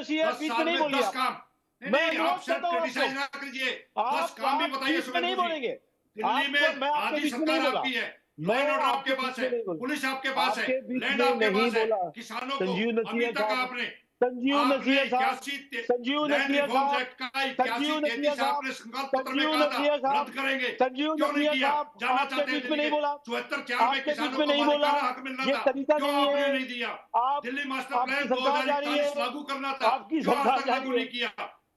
10 बीच में साल नहीं में बोलिए 10 काम। नहीं, आप सिर्फ क्रिटिसाइज ना कीजिए, 10 काम भी बताइए शुभेंदु जी। दिल्ली में आधी सरकार आपकी है, लॉ एंड ऑर्डर आपके पास है, पुलिस आपके पास है, आपके बीच लैंड में आपके नहीं पास है। बोला। किसानों को संजीव अभी नसीह तक साहब, आपने संजीव नसीह साहब, 81 संजीव लैंड नसीह रिफॉर्म्स साहब, एक्ट का संजीव 81 नसीह 33 साहब, आपने संकल्प पत्र में संजीव कहा था नसीह साहब, रद्द करेंगे, संजीव क्यों नहीं नसीह किया? साहब, जानना आपके चाहते हैं बीच में दिल्ली नहीं के बोला। 74-4 में आपके बीच किसानों में को नहीं बोला। मालिकाना हक मिलना ये था, तरीका क्यों नहीं आपने है। नहीं दिया? आप, दिल्ली मास्टर आपकी प्लान सरकार जा रही 2041 है, लागू करना था, आपकी क्यों आज सरकार तक जा लागू रही है। नहीं किया?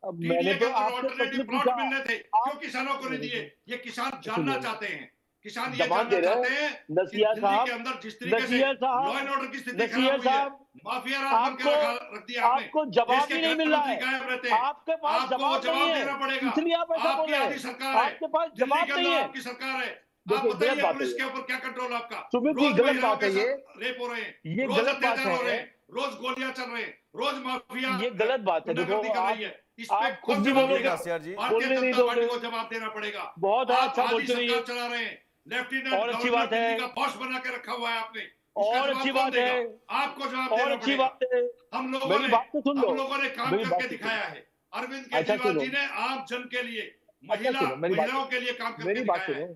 अब मैंने डीडीए तो के अंदर आपसे ऑल्टरनेटिव प्रश्न प्लॉट पूछा, मिलने थे, क्यों आप किसानों को नहीं दिए? ये किसान जानना सुनिए, चाहते हैं। किसान ये जवाब जानना दे रहे चाहते हैं। हैं कि नसीहा दिल्ली के साहब, अंदर जिस तरीके से नसीहा लॉ एंड साहब, ऑर्डर की स्थिति खराब नसीहा हुई है, साहब, माफिया राज बन के आपको रख दिया आपने। आपको देश जवाब के ही नहीं गृह मिल रहा मंत्री है। गायब रहते हैं, आपके पास आपको वो जवाब नहीं जवाब है, देना पड़ेगा। इसलिए आप ऐसा बोल आपकी रहे आधी हैं। सरकार है, आपके पास दिल्ली जवाब के नहीं अंदर है। आपकी सरकार है। आप देखिए, गलत बताइए बात है पुलिस ये। के ऊपर क्या कंट्रोल आपका? सुमित जी, रोज गलत महिलाओं बात के है ये। साथ रेप हो रहे हैं, ये रोज गलत बात अत्याचार हो रहे है। हैं, रोज गोलियां चल रहे हैं, रोज माफिया ये गलत बात है। देखो, गुंडागर्दी कर रही है। इस पे आप कुछ कौन भी जवाब बोलोगे, देगा? नासिर जी, भारतीय बोलने नहीं जनता पार्टी दोगे। को जवाब देना पड़ेगा। बहुत है, आप अच्छा आधी बोलते रहिए। सरकार चला रहे हैं, लेफ्टिनेंट और अच्छी गवर्नर बात है, दिल्ली का बॉस बना के रखा हुआ है आपने, उसका और जवाब अच्छी कौन बात देगा? है, आपको जवाब और देना अच्छी पड़ेगा। बात है। हम लोगों मेरी ने बात तो सुन लो, काम मेरी बात करके तो सुनो। दिखाया है। अरविंद अच्छा केजरीवाल सुनो, जी ने आम जन के लिए, अच्छा सुनो, मेरी बात महिलाओं सुनो, के लिए काम करके मेरी बात दिखाया सुनो।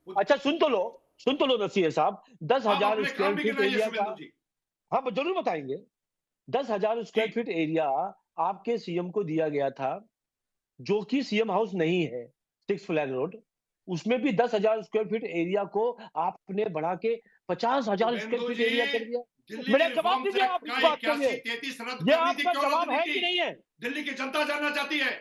है। अच्छा सुन तो लो, सुन तो लो नसीह साहब। दस आप हजार अपने काम स्क्वायर भी फीट गिनाइए एरिया का, शुभेंदु जी। हाँ जरूर बताएंगे। 10,000 जी, स्क्वायर फीट एरिया आपके सीएम को दिया गया था, जो कि सीएम हाउस नहीं है, 6 फ्लैग रोड। उसमें भी 10,000 स्क्वायर फीट एरिया को आपने बढ़ा के 50,000 स्क्वायर शुभेंदु फीट जी, एरिया कर दिया। दिल्ली मेरा जवाब रिफॉर्म्स दीजिए एक्ट आप का इस बात के लिए। 81-33 रद्द ये करनी थी, आपका क्यों रद्द जवाब नहीं है की? कि नहीं है? दिल्ली की जनता जानना चाहती है।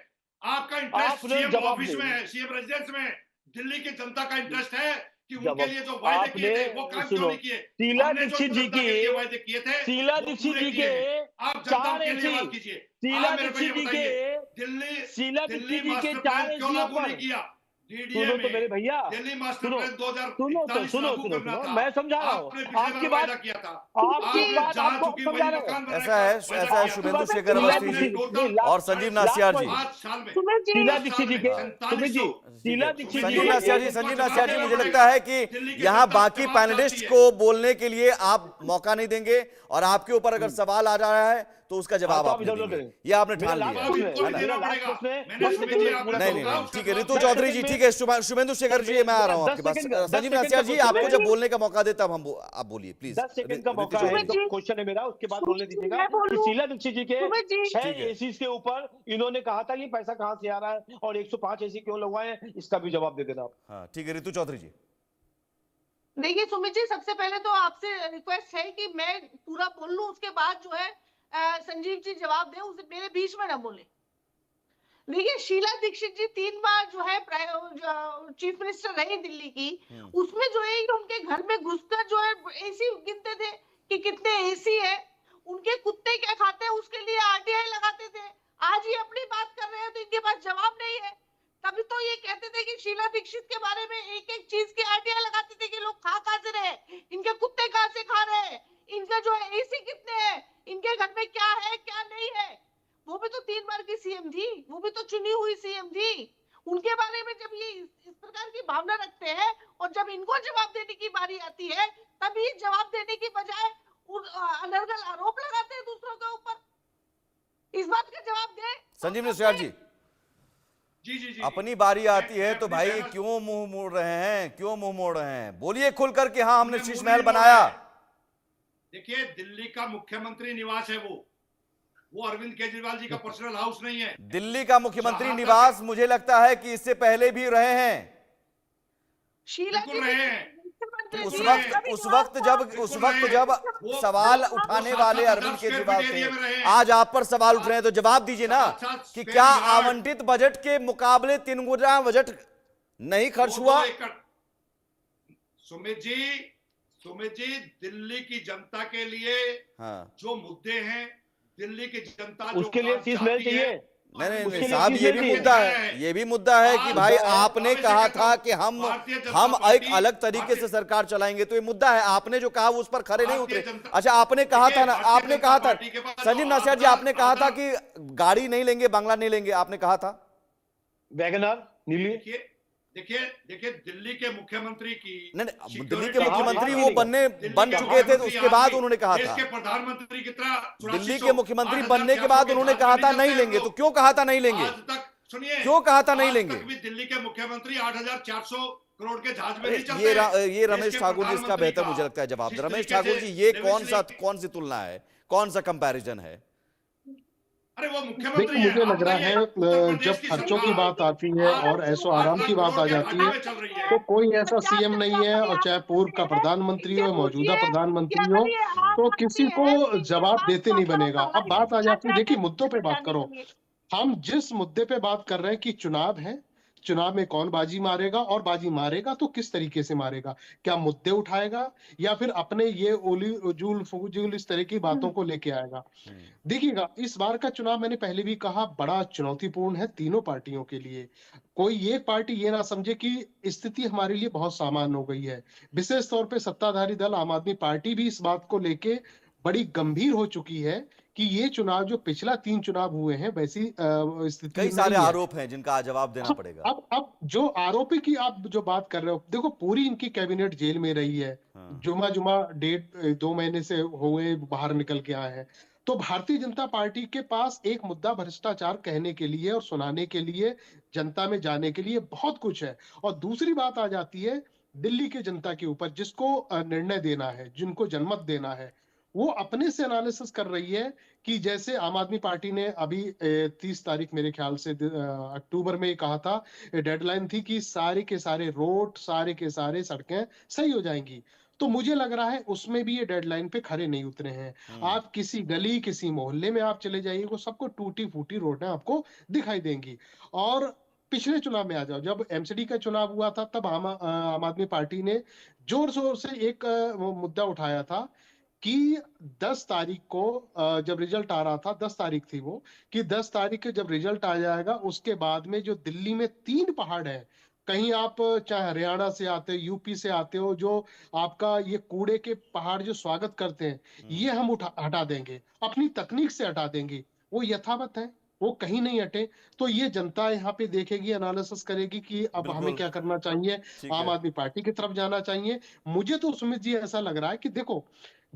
आपका इंटरेस्ट आपने सीएम जवाब ऑफिस दे, में है, सीएम रेजिडेंस में है। दिल्ली की जनता का इंटरेस्ट है कि उनके जवाब लिए जो वायदे किए आपने, थे वो काम क्यों सुनो, नहीं किए? शीला हमने जो दीक्षित जी जनता की, के लिए वायदे किए थे शीला वो दीक्षित पूरे जी किए के हैं। आप जनता 4 के लिए एसी, बात कीजिए। शीला आप मेरे को ये दीक्षित जी के, बताइए, दिल्ली शीला दिल्ली दीक्षित जी के मास्टर 4 प्लान क्यों एसीओ लागू नहीं पर, किया? डीडीए सुनो तो मेरे में भैया, दिल्ली मास्टर सुनो, प्लान सुनो तो 2041 सुनो, लागू सुनो, करना सुनो, था। मैं समझा रहा हूँ आपने पिछले आपकी बार बात, वायदा किया था। आपकी आपने बात जहां आपको हम चुकी समझा वही रहे हैं। मकान बनाने ऐसा का है, वायदा ऐसा है किया आपकी था। शुभेंदु बात है, शेखर शीला अवस्थी आपने जी दीक्षित नहीं, टोटल और संजीव नासिर जी। 5 साल में, सुमित जी, शीला 10 दीक्षित साल जी में के, सुमित 4700 जी, शीला दीक्षित जी संजीव के, नासिर जी, संजीव नासिर जी, मुझे लगता है कि दिल्ली की यहाँ जनता बाकी जवाब पैनलिस्ट चाहती है। को बोलने के लिए आप मौका नहीं देंगे, और आपके ऊपर अगर सवाल आ रहा है तो उसका हाँ जवाब तो आप आप नहीं इधर उधर देंगे, करें। ये आपने मेरा ठान लास्ट लिया जवाब है, प्रश्न इनको है भी ना? मेरा देना लास्ट पड़ेगा। प्रश्न है, मैंने 10 सुमित सेकंड जी में आपको पूरा नहीं करूँ। नहीं नहीं, उसका ठीक है, जवाब ऋतु देना चौधरी 10 जी, सेकंड ठीक में, है, शुभेंदु शेखर जी, मैं आ रहा हूँ आपके 10 पास। सेकंड, 10 संजीव सेकंड का नासिर जी, क्वेश्चन आपको है, जब बोलने का मौका देता हूं, आप बोलिए प्लीज। 10 सेकंड का ऋतु मौका है, चौधरी तो क्वेश्चन है मेरा, उसके बाद बोलने दीजिएगा मैं कि बोलूं? शीला दीक्षित जी के सुमित जी, 6 ठीक है, एसी के ऊपर इन्होंने कहा था कि पैसा कहां से आ रहा है और 105 एसी क्यों लगवाए हैं, इसका भी जवाब दे देना आप। हाँ ठीक है, ऋतु चौधरी जी। देखिए सुमित जी, सबसे पहले तो आपसे रिक्वेस्ट है कि मैं पूरा बोल लूं, उसके बाद जो है संजीव जी जवाब दें, उसे मेरे बीच में ना बोले। देखिए, शीला दीक्षित जी 3 बार जो है चीफ मिनिस्टर रही दिल्ली की, उसमें जो है उनके घर में घुसकर जो है एसी गिनते थे कि कितने एसी है, उनके कुत्ते क्या खाते हैं उसके लिए आरटीआई लगाते थे। आज ये अपनी बात कर रहे हैं तो इनके पास जवाब नहीं है। तभी तो ये कहते थे कि शीला दीक्षित के बारे में एक एक चीज की आरटीआई लगाते थे कि लोग खा कहां से रहे, इनके कुत्ते कहां से खा रहे हैं, इनका जो है एसी कितने हैं, इनके घर में क्या है क्या नहीं है। वो भी तो 3 बार की सीएम थी, वो भी तो चुनी हुई सीएम थी। उनके बारे में जब ये इस प्रकार की भावना रखते हैं और जब इनको जवाब देने की बारी आती है, तभी जवाब देने की बजाय अनर्गल आरोप लगाते हैं दूसरों के ऊपर। इस बात का जवाब दे संजीव नासिर जी, जी जी जी, अपनी बारी आती है तो भाई क्यों मुंह मोड़ रहे हैं, क्यों मुंह मोड़ रहे हैं? बोलिए खुलकर कि हाँ हमने शीश महल बनाया। देखिए, दिल्ली का मुख्यमंत्री निवास है वो अरविंद केजरीवाल जी का पर्सनल हाउस नहीं है। दिल्ली का मुख्यमंत्री निवास मुझे लगता है कि इससे पहले भी रहे हैं। बिल्कुल रहे हैं। उस वक्त जब सवाल उठाने वाले अरविंद केजरीवाल थे, आज आप पर सवाल उठ रहे हैं, तो जवाब दीजिए ना कि क्या आवंटित बजट के मुकाबले 3 गुना बजट नहीं खर्च हुआ? सुमित जी, दिल्ली की जनता के लिए जो मुद्दे हैं, दिल्ली की जनता उसके लिए शीश महल चाहिए। नहीं साहब, ये भी मुद्दा है कि भाई आपने कहा था कि हम एक अलग तरीके से सरकार चलाएंगे, तो ये मुद्दा है। आपने जो कहा उस पर खरे नहीं उतरे। अच्छा, आपने कहा था ना, आपने कहा था संजीव नासिर जी, आपने कहा था कि गाड़ी नहीं लेंगे, बंगला नहीं लेंगे, आपने कहा था वैगनर नीली। देखिए दिल्ली के मुख्यमंत्री की नहीं, दिल्ली के मुख्यमंत्री वो बन चुके थे, तो उसके बाद उन्होंने कहा था, के प्रधानमंत्री की तरह दिल्ली के मुख्यमंत्री बनने के बाद उन्होंने कहा था नहीं लेंगे, तो क्यों कहा था नहीं लेंगे? आज तक सुनिए, क्यों कहा था नहीं लेंगे? दिल्ली के मुख्यमंत्री 8,400 करोड़ के जहाज में नहीं चलते। ये रमेश ठाकुर जी इसका बेहतर मुझे लगता है जवाब। रमेश ठाकुर जी, ये कौन सी तुलना है, कौन सा कंपैरिजन है? अरे वो मुख्यमंत्री है। मुझे लग रहा है जब खर्चों की बात आती है और ऐशो आराम की बात आ जाती है तो कोई ऐसा सीएम नहीं है, और चाहे पूर्व का प्रधानमंत्री हो, मौजूदा प्रधानमंत्री हो, तो किसी को जवाब देते नहीं बनेगा। अब बात आ जाती है, देखिए मुद्दों पे बात करो। हम जिस मुद्दे पे बात कर रहे हैं कि चुनाव है, चुनाव में कौन बाजी मारेगा, और बाजी मारेगा तो किस तरीके से मारेगा, क्या मुद्दे उठाएगा या फिर अपने ये ओली उजूल फजूल इस तरह की बातों को लेके आएगा। देखिएगा, इस बार का चुनाव मैंने पहले भी कहा बड़ा चुनौतीपूर्ण है तीनों पार्टियों के लिए। कोई एक पार्टी ये ना समझे कि स्थिति हमारे लिए बहुत सामान्य हो गई है। विशेष तौर पे सत्ताधारी दल आम आदमी पार्टी भी इस बात को लेके बड़ी गंभीर हो चुकी है कि ये चुनाव जो पिछला 3 चुनाव हुए हैं वैसी स्थिति कई सारे आरोप हैं जिनका जवाब देना पड़ेगा। अब जो आरोपी की आप जो बात कर रहे हो, देखो पूरी इनकी कैबिनेट जेल में रही है। जुमा डेट 2 महीने से हुए बाहर निकल के आए हैं। तो भारतीय जनता पार्टी के पास एक मुद्दा भ्रष्टाचार कहने के लिए और सुनाने के लिए, जनता में जाने के लिए बहुत कुछ है। और दूसरी बात आ जाती है दिल्ली की जनता के ऊपर, जिसको निर्णय देना है, जिनको जनमत देना है, वो अपने से एनालिसिस कर रही है कि जैसे आम आदमी पार्टी ने अभी 30 तारीख मेरे ख्याल से अक्टूबर में कहा था, डेडलाइन थी कि सारे के सारे रोड, सारे के सारे सड़कें सही हो जाएंगी। तो मुझे लग रहा है उसमें भी ये डेडलाइन पे खरे नहीं उतरे हैं। आप किसी गली, किसी मोहल्ले में आप चले जाइए, वो सबको टूटी फूटी रोडें आपको दिखाई देंगी। और पिछले चुनाव में आ जाओ, जब एमसीडी का चुनाव हुआ था, तब आम आदमी पार्टी ने जोर शोर से एक मुद्दा उठाया था कि 10 तारीख को जब रिजल्ट आ रहा था, 10 तारीख थी वो, कि 10 तारीख के जब रिजल्ट आ जाएगा उसके बाद में जो दिल्ली में 3 पहाड़ है, कहीं आप चाहे हरियाणा से आते हो, यूपी से आते हो, जो आपका ये कूड़े के पहाड़ जो स्वागत करते हैं, ये हम हटा देंगे, अपनी तकनीक से हटा देंगे। वो यथावत है, वो कहीं नहीं हटे। तो ये जनता यहाँ पे देखेगी, एनालिसिस करेगी कि अब हमें क्या करना चाहिए, आम आदमी पार्टी की तरफ जाना चाहिए। मुझे तो सुमित जी ऐसा लग रहा है कि देखो,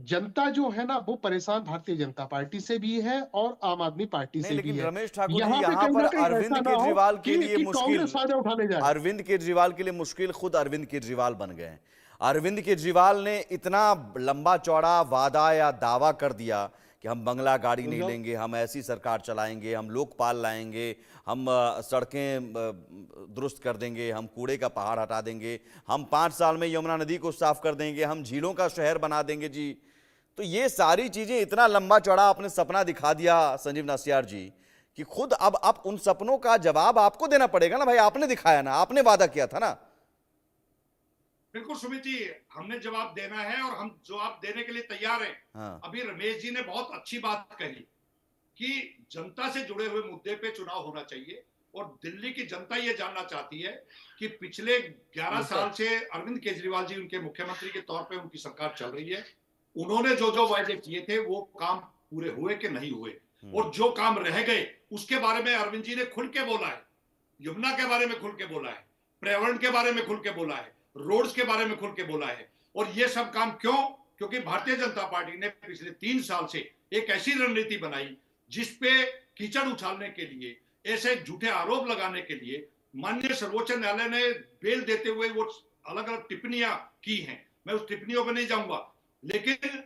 जनता जो है ना वो परेशान भारतीय जनता पार्टी से भी है और आम आदमी पार्टी से भी है। रमेश ठाकुर जी, यहाँ पर अरविंद केजरीवाल के लिए मुश्किल, अरविंद केजरीवाल के लिए मुश्किल खुद अरविंद केजरीवाल बन गए। अरविंद केजरीवाल ने इतना लंबा चौड़ा वादा या दावा कर दिया कि हम बंगला गाड़ी नहीं लेंगे, हम ऐसी सरकार चलाएंगे, हम लोकपाल लाएंगे, हम सड़कें दुरुस्त कर देंगे, हम कूड़े का पहाड़ हटा देंगे, हम 5 साल में यमुना नदी को साफ कर देंगे, हम झीलों का शहर बना देंगे जी। तो ये सारी चीजें, इतना लंबा चौड़ा आपने सपना दिखा दिया संजीव नासियार जी, कि खुद अब उन सपनों का जवाब आपको देना पड़ेगा ना भाई। आपने दिखाया ना, आपने वादा किया था ना। बिल्कुल सुमित जी, हमने जवाब देना है और हम जवाब देने के लिए तैयार हैं। हाँ। अभी रमेश जी ने बहुत अच्छी बात कही कि जनता से जुड़े हुए मुद्दे पे चुनाव होना चाहिए, और दिल्ली की जनता ये जानना चाहती है कि पिछले 11 साल से अरविंद केजरीवाल जी उनके मुख्यमंत्री के तौर पे उनकी सरकार चल रही है, उन्होंने जो जो वायदे किए थे वो काम पूरे हुए कि नहीं हुए, और जो काम रह गए उसके बारे में अरविंद जी ने खुल के बोला है। यमुना के बारे में खुल के बोला है, पर्यावरण के बारे में खुल के बोला है, रोड्स के बारे में खुल के बोला है। और ये सब काम क्यों? क्योंकि भारतीय जनता पार्टी ने पिछले 3 साल से एक ऐसी रणनीति बनाई जिसपे कीचड़ उछालने के लिए, ऐसे झूठे आरोप लगाने के लिए माननीय सर्वोच्च न्यायालय ने बेल देते हुए वो अलग अलग टिप्पणियां की हैं। मैं उस टिप्पणियों पर नहीं जाऊंगा, लेकिन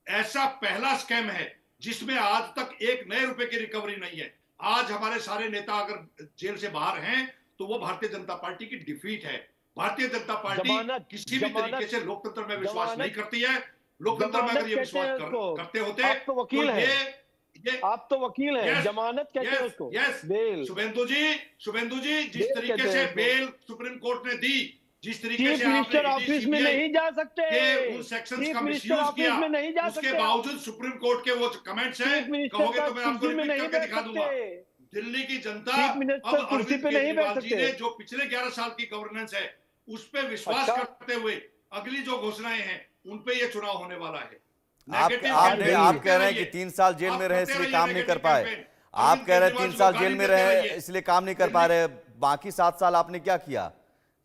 ऐसा पहला स्कैम है जिसमें आज तक 1 नए रुपए की रिकवरी नहीं है। आज हमारे सारे नेता अगर जेल से बाहर हैं तो वो भारतीय जनता पार्टी की डिफीट है। भारतीय जनता पार्टी किसी भी तरीके से लोकतंत्र में विश्वास नहीं करती है। लोकतंत्र में अगर ये विश्वास करते होते आप तो वकील हैं, आप तो वकील हैं, जमानत कहते हैं उसको। बेल। शुभेंदु जी जिस तरीके से बेल सुप्रीम कोर्ट ने दी, जिस तरीके से मिनिस्टर ऑफिस में नहीं जा सकते, उन सेक्शंस का मिसयूज किया, उसके बावजूद सुप्रीम कोर्ट के वो कमेंट्स हैं, कहोगे तो मैं आपको रिपीट करके दिखा दूंगा। दिल्ली की जनता अब अरविंद केजरीवाल जी ने जो पिछले 11 साल की गवर्नेंस है उस पर विश्वास करते हुए अगली जो घोषणाएं हैं उन पे ये चुनाव होने वाला है। आप कह रहे हैं कि 3 साल जेल में रहे इसलिए काम नहीं कर पाए। आप कह रहे हैं 3 साल जेल में रहे इसलिए काम नहीं कर पा रहे। बाकी 7 साल आपने क्या किया?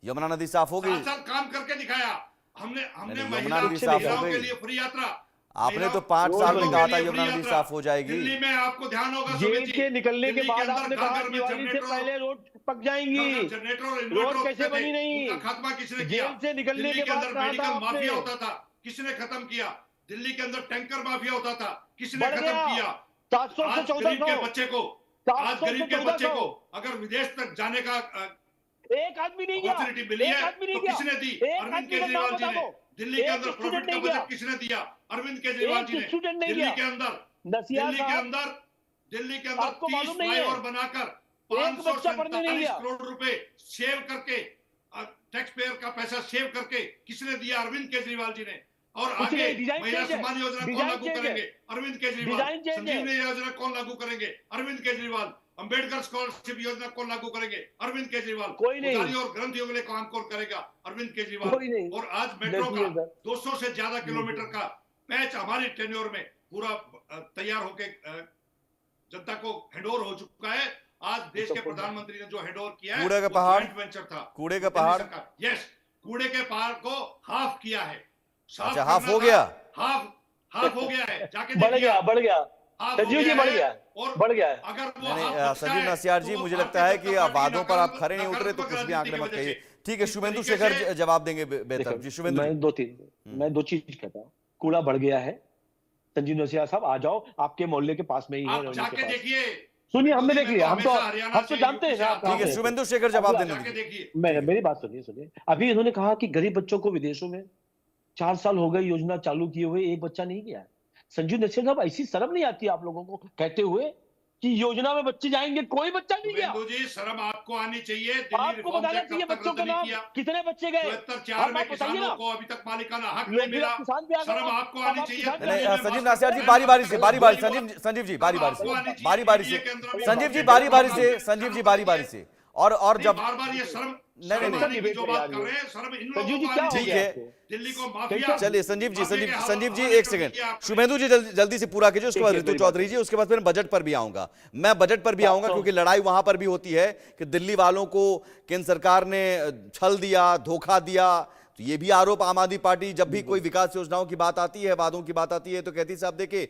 यमुना नदी साफ हो गई? 7 साल काम करके दिखाया हमने यमुना नदी साफ हो महिलाओं के गई? लिए फ्री यात्रा। आपने तो 5 साल में कहा था यमुना नदी साफ हो जाएगी। दिल्ली में आपको ध्यान होगा जेल के निकलने के बाद आपने कहा घर में दिवाली से पहले रोड पक जाएंगी। जनरेटर और रोड इन्वर्टर कैसे बनी नहीं? उनका खात्मा किसने किया? जेल से निकलने दिल्ली के के बाद अंदर कहा था मेडिकल आपने। माफिया होता था, किसने खत्म किया? दिल्ली के अंदर टैंकर माफिया होता था, किसने बढ़ खत्म गया। किया? 700 से आज गरीब के 1400। बच्चे को 700 आज से गरीब के 1400। बच्चे को अगर विदेश तक जाने का एक आदमी नहीं गया, अपॉर्चुनिटी मिली एक है आदमी नहीं तो गया, किसने दी? एक अरविंद आदमी का नाम केजरीवाल जी बता ने। दो। दिल्ली के एक अंदर स्टूडेंट प्रॉफिट का नहीं गया, बजट किसने दिया? अरविंद केजरीवाल जी एक ने। स्टूडेंट नहीं दिल्ली गया। के अंदर नसिया दिल्ली के साहब, अंदर आपको 30 मालूम नहीं है, फ्लाईओवर बनाकर एक बच्चा पढ़ने नहीं 547 गया। करोड़ रुपए सेव करके, टैक्स पेयर का पैसा सेव करके किसने दिया? अरविंद केजरीवाल जी ने। और कुछ आगे नहीं, डिजाइन महिला चेंज है, सम्मान योजना कौन डिजाइन लागू चेंज है, करेंगे? अरविंद केजरीवाल। डिजाइन चेंज है। संजीवनी योजना कौन लागू करेंगे? अरविंद केजरीवाल। अंबेडकर स्कॉलरशिप योजना कौन लागू करेंगे? अरविंद केजरीवाल। कोई नहीं। उधारी और ग्रंथियों के लिए काम कौन करेगा? अरविंद केजरीवाल। कोई नहीं। और आज मेट्रो का देखिए सर, 200 से ज्यादा किलोमीटर का पैच हमारी टेन्योर में पूरा तैयार होके जनता को हैंडओवर हो चुका है। आज देश के प्रधानमंत्री ने जो हैंडओवर किया है, कूड़े का पहाड़, जॉइंट वेंचर था। कूड़े का पहाड़। यस, कूड़े के पहाड़ को हाफ किया है। साफ अच्छा, हाफ करना हो था, गया? हाफ हो गया है। जाके बढ़ देखिए, गया, बढ़ गया। हाफ हो संजीव जी गया बढ़ है। गया, और बढ़ गया है। अगर वो नहीं, हाफ बचता संजीव है, नस्यार तो जी, वो मुझे भारतीय लगता है जनता कि पार्टी वादों पर आप नकारात्मक खरे नहीं उतरे तो कुछ भी आंकड़े मत राजनीति की कहिए। वजह से। ठीक है, इस शुभेंदु तरीके शेखर से- जवाब देंगे बेहतर। जी शुभेंदु जी। मैं दो चीज कहता हूँ। कूड़ा बढ़ गया है। संजीव नसिया साहब आ जाओ, आपके मोहल्ले के पास में ही है। आप जाके देखिए। सुनिए, हमने देख लिया, हम तो हरियाणा से, जानते हैं ना आप कहाँ ठीक है, से। शुभेंदु शेखर जवाब देने जाके दीजिए। देखिए। मेरी बात सुनिए। अभी इन्होंने कहा कि गरीब बच्चों को विदेशों में 4 साल हो गए योजना चालू किए हुए, एक बच्चा नहीं गया। संजीव नसिया साहब, ऐसी शर्म नहीं आती आप लोगों को कहते हुए कि योजना में बच्चे जाएंगे? कोई बच्चा नहीं गया। शुभेंदु जी, शर्म आपको आनी चाहिए। दिल्ली आपको रिफॉर्म्स बताना एक्ट चाहिए कब तक बच्चों रद्द का नहीं नाम, किया? कितने बच्चे गए। 74 में आप बताइए किसानों ना। को अभी तक मालिकाना हक लोग नहीं भी मिला। आप किसान भी आ गए। शर्म आपको अब आनी आप चाहिए। किसान भी आ नहीं, गए। संजीव नस्यार जी, बारी बारी से संजीव जी, बारी बारी से संजीव जी, बारी बारी से संजीव जी, बारी बारी से। और जब बार बार ये शर्म नहीं, नहीं, आने की जो बात कर रहे हैं, शर्म इन लोगों संजीव जी को क्या आनी हो ठीक चाहिए। है। गया? दिल्ली को माफिया। चलिए संजीव जी, माफिया के संजीव जी हवाले एक कर सेकंड। दिया आपने। शुभेंदु जी जल्दी से पूरा कीजिए, उसके बाद ऋतु चौधरी जी, उसके बाद फिर बजट पर भी आऊंगा। मैं बजट पर भी आऊंगा क्योंकि लड़ाई वहां पर भी होती है कि दिल्ली वालों को केंद्र सरकार ने छल दिया, धोखा दिया। तो ये भी आरोप आम आदमी पार्टी, जब भी कोई विकास योजनाओं की बात आती है, वादों की बात आती है, तो कहती है साहब देखिए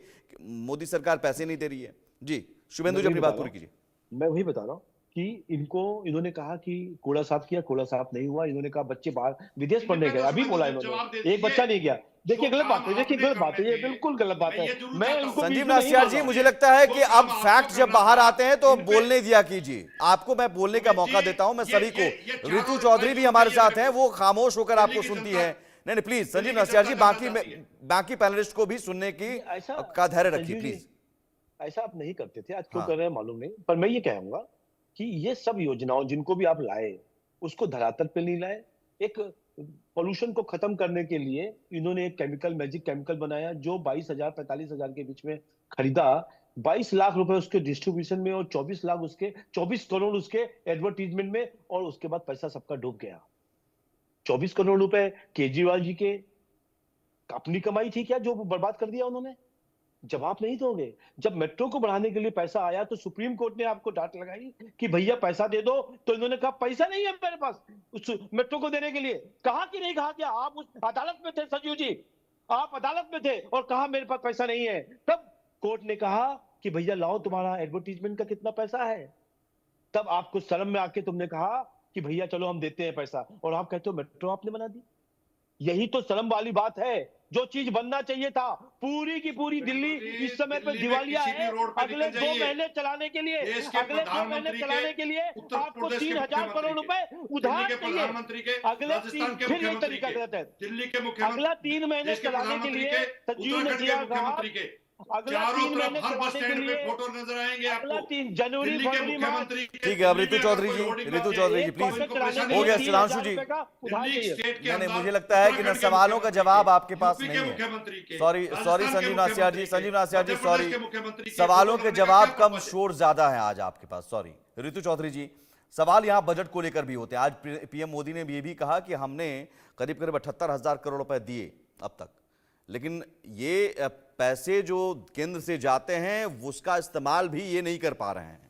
मोदी सरकार पैसे नहीं दे रही है। जी शुभेंदु जी, अपनी बात पूरी कीजिए। मैं वही बता रहा हूँ कि इन्होंने कहा कि कूड़ा साफ किया, कूड़ा साफ नहीं हुआ। इन्होंने कहा बच्चे बाहर विदेश पढ़ने गए, अभी बोला इन्होंने, एक बच्चा नहीं गया। देखिए गलत बात है, देखिए गलत बात है, ये बिल्कुल गलत बात है। मैं इनको संजीव बीच में नहीं नस्यार जी, मानता। मुझे लगता है कि अब फैक्ट जब बाहर आते हैं तो बोलने दिया कीजिए। आपको मैं बोलने का मौका देता हूं, मैं सभी को। ऋतु चौधरी भी हमारे साथ हैं, वो खामोश होकर आपको सुनती है। नहीं, प्लीज संजीव नस्यार जी, बाकी पैनलिस्ट को भी सुनने की का धैर्य रखिए प्लीज। ऐसा आप नहीं करते थे, आज क्यों कर रहे हैं मालूम नहीं। पर मैं ये कहूंगा कि ये सब योजनाओं जिनको भी आप लाए, उसको धरातल पे नहीं लाए। एक पोल्यूशन को खत्म करने के लिए इन्होंने एक केमिकल, मैजिक केमिकल बनाया जो 22,000 45,000 के बीच में खरीदा। 22 लाख रुपए उसके डिस्ट्रीब्यूशन में और 24 करोड़ उसके एडवर्टीजमेंट में, और उसके बाद पैसा सबका डूब गया। 24 करोड़ रुपए केजरीवाल जी के अपनी कमाई थी क्या जो बर्बाद कर दिया उन्होंने? जवाब नहीं दोगे। जब मेट्रो को बढ़ाने के लिए पैसा आया तो सुप्रीम कोर्ट ने आपको डांट लगाई कि भैया पैसा दे दो, तो इन्होंने कहा पैसा नहीं है मेरे पास उस मेट्रो को देने के लिए। कहा कि नहीं कहा? क्या आप उस अदालत में थे संजीव जी? आप अदालत में थे और कहा मेरे पास पैसा नहीं है। तब कोर्ट ने कहा कि भैया लाओ तुम्हारा एडवर्टीजमेंट का कितना पैसा है। तब आपको शर्म में आके तुमने कहा कि भैया चलो हम देते हैं पैसा, और आप कहते हो मेट्रो आपने बना दी। यही तो शर्म वाली बात है। जो चीज बनना चाहिए था, पूरी की पूरी दिल्ली इस समय पर दिवालिया है। अगले 2 महीने चलाने के लिए, अगले 2 महीने चलाने के लिए आपको 3,000 करोड़ रुपए उधार चाहिए। अगले 3 फिर ये तरीका कहते हैं, दिल्ली के मुख्यमंत्री, अगला 3 महीने चलाने के लिए संजीव नसिया साहब, अगला 3 महीने चलाने के लिए फोटो नजर आएंगे अगला आपको। 3 जनवरी फरवरी मार्च। ठीक है, अब ऋतु चौधरी जी प्लीज। हो गया सुधांशु जी। नहीं, मुझे लगता है कि न सवालों का जवाब आपके पास नहीं है। सॉरी संजीव नस्यार जी, सॉरी, सवालों के जवाब कम, शोर ज्यादा है आज आपके पास। सॉरी ऋतु चौधरी जी, सवाल यहाँ बजट को लेकर भी होते हैं। आज पीएम मोदी ने ये भी कहा कि हमने करीब 78,000 करोड़ रुपए दिए अब तक, लेकिन ये पैसे जो केंद्र से जाते हैं उसका इस्तेमाल भी ये नहीं कर पा रहे हैं।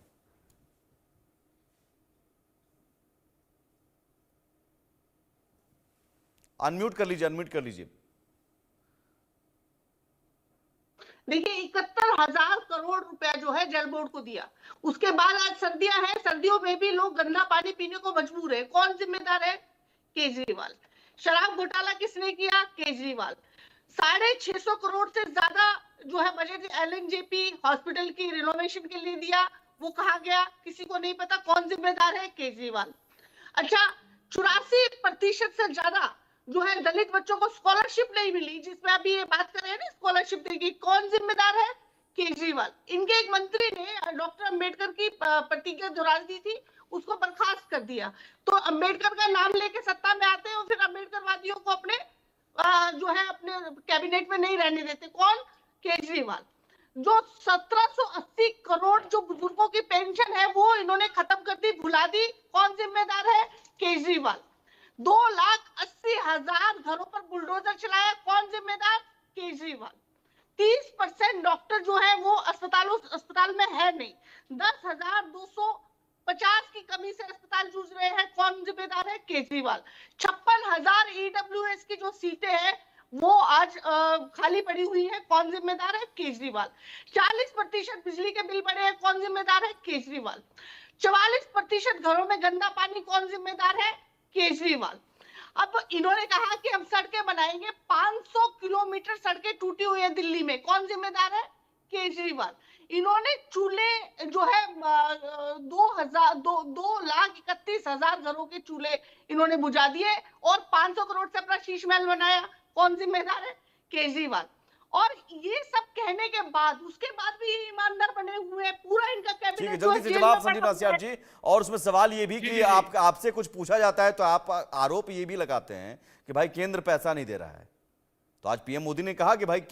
अनम्यूट कर लीजिए, अनम्यूट कर लीजिए। देखिए 71,000 करोड़ रुपया जो है जल बोर्ड को दिया। उसके बाद आज सर्दियां हैं, सर्दियों में भी लोग गंदा पानी पीने को मजबूर है। कौन जिम्मेदार है? केजरीवाल। शराब घोटाला किसने किया? केजरीवाल। 650 करोड़ से ज्यादा जो है बजट एलएनजेपी हॉस्पिटल की रिनोवेशन के लिए दिया, वो कहाँ गया? किसी को नहीं पता। कौन जिम्मेदार है? केजरीवाल। अच्छा, 84% से ज्यादा जो है दलित बच्चों को स्कॉलरशिप नहीं मिली, जिसमें अभी ये बात कर रहे हैं ना स्कॉलरशिप देगी, कौन जिम्मेदार है? केजरीवाल। इनके एक मंत्री ने डॉक्टर अंबेडकर की प्रतिज्ञा जो राजनीति थी उसको बर्खास्त कर दिया। तो अंबेडकर का नाम लेके सत्ता में आते हैं और फिर अंबेडकरवादियों को अपने जो है अपने कैबिनेट में नहीं रहने देते। कौन? केजरीवाल। जो 1780 करोड़ जो बुजुर्गों की पेंशन है वो इन्होंने खत्म कर दी, भुला दी। कौन जिम्मेदार है? केजरीवाल। 2,80,000 घरों पर बुलडोजर चलाया। कौन जिम्मेदार? केजरीवाल। 30% डॉक्टर जो है वो अस्पताल में है नहीं। 10,250 की कमी से अस्पताल जूझ रहे हैं। कौन जिम्मेदार है? केजरीवाल। 56,000 ईडब्ल्यूएस की जो सीटें हैं वो आज खाली पड़ी हुई है। कौन जिम्मेदार है? केजरीवाल। 40% बिजली के बिल बढ़े हैं। कौन जिम्मेदार है? केजरीवाल। 44% घरों में गंदा पानी। कौन जिम्मेदार है? केजरीवाल। अब इन्होंने कहा कि हम सड़कें बनाएंगे। 500 किलोमीटर सड़कें टूटी हुई है दिल्ली में। कौन जिम्मेदार है? केजरीवाल। इन्होंने चूल्हे जो है 2,31,000 घरों के चूल्हे इन्होंने बुझा दिए और 500 करोड़ से अपना शीश महल बनाया। कौन जिम्मेदार है? केजरीवाल। और ये सब कहने के बाद उसके बाद भी ये ईमानदार बने हुए हैं। पूरा इनका कैबिनेट जल्दी से जवाब संजीव नौसियाद जी। और उसमें सवाल ये भी कि आपसे कुछ पूछा जाता है तो आप आरोप ये भी लगाते हैं कि भाई केंद्र पैसा नहीं दे रहा है। तो आज पीएम मोदी ने कहा कि भाई